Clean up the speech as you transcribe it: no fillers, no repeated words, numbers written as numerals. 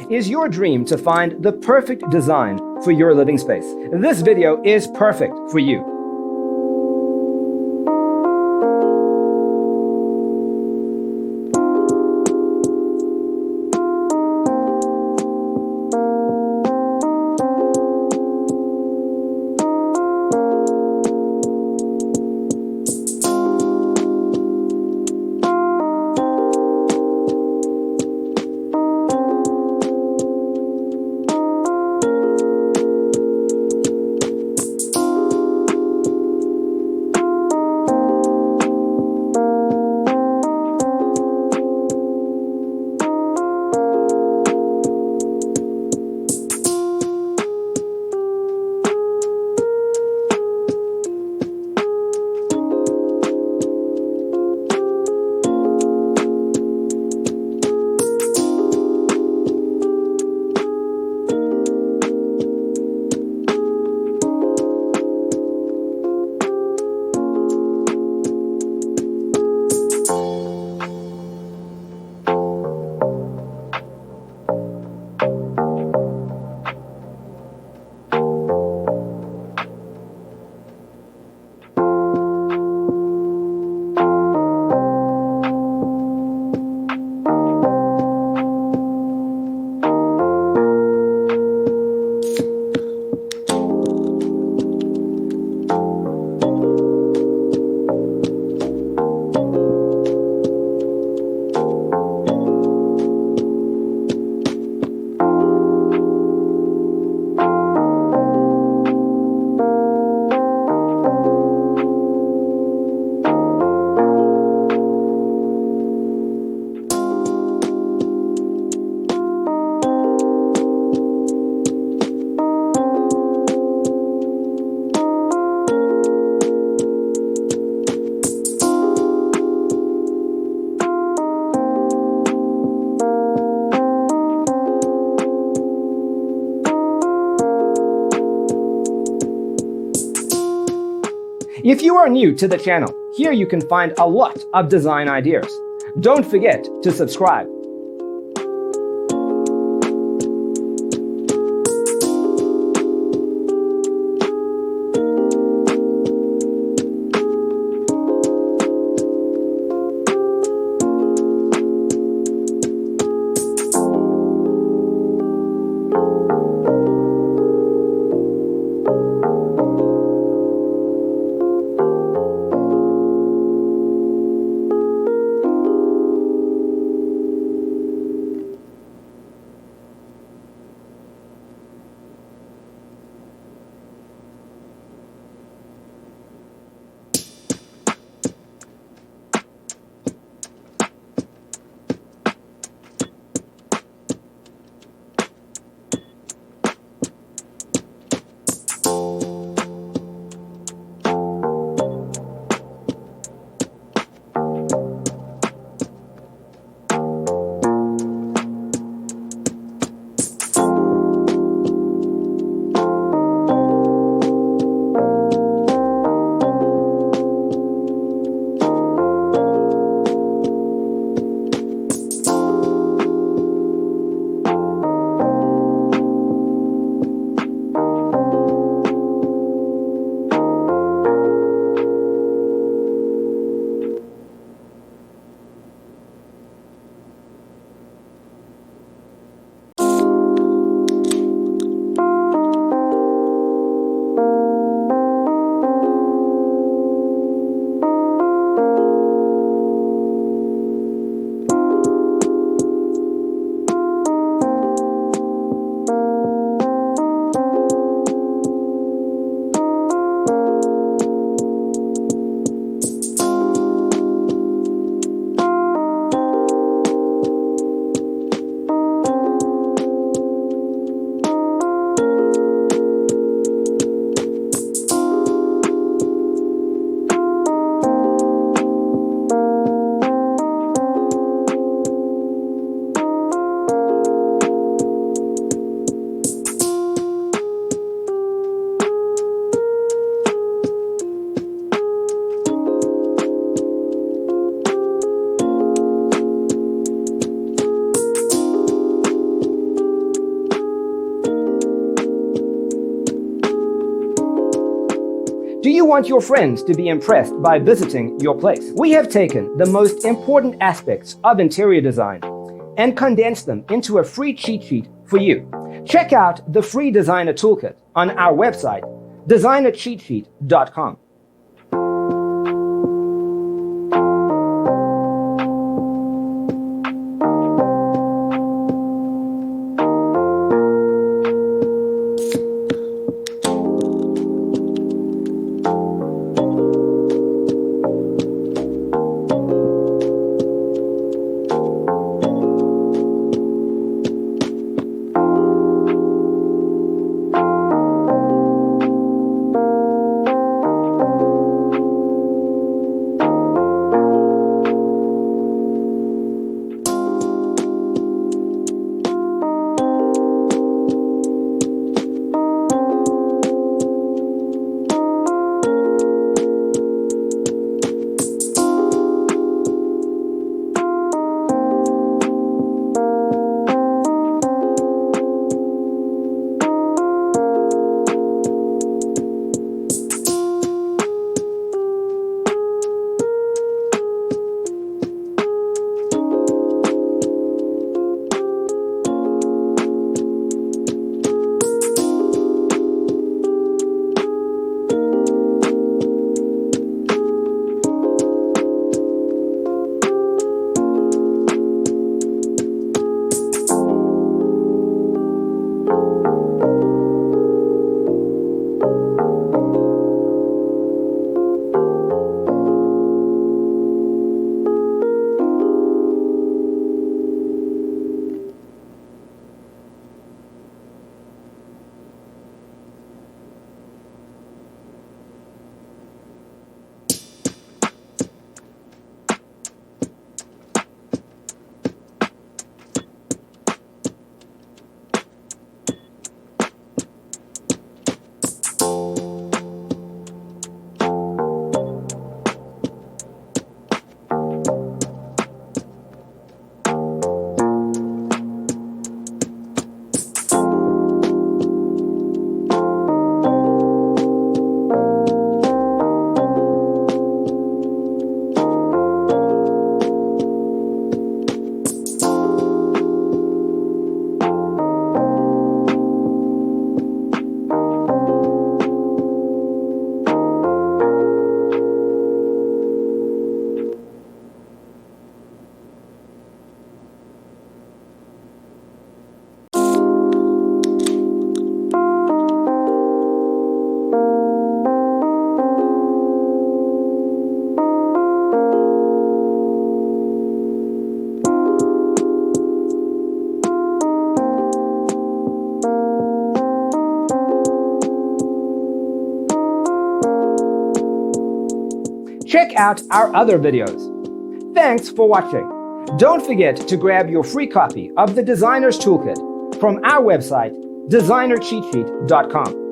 Is your dream to find the perfect design for your living space? This video is perfect for you. If you are new to the channel, here you can find a lot of design ideas. Don't forget to subscribe. you want your friends to be impressed by visiting your place? We have taken the most important aspects of interior design and condensed them into a free cheat sheet for you. Check out the free designer toolkit on our website, designercheatsheet.com. Check out our other videos. Thanks for watching. Don't forget to grab your free copy of the Designer's Toolkit from our website, designercheatsheet.com.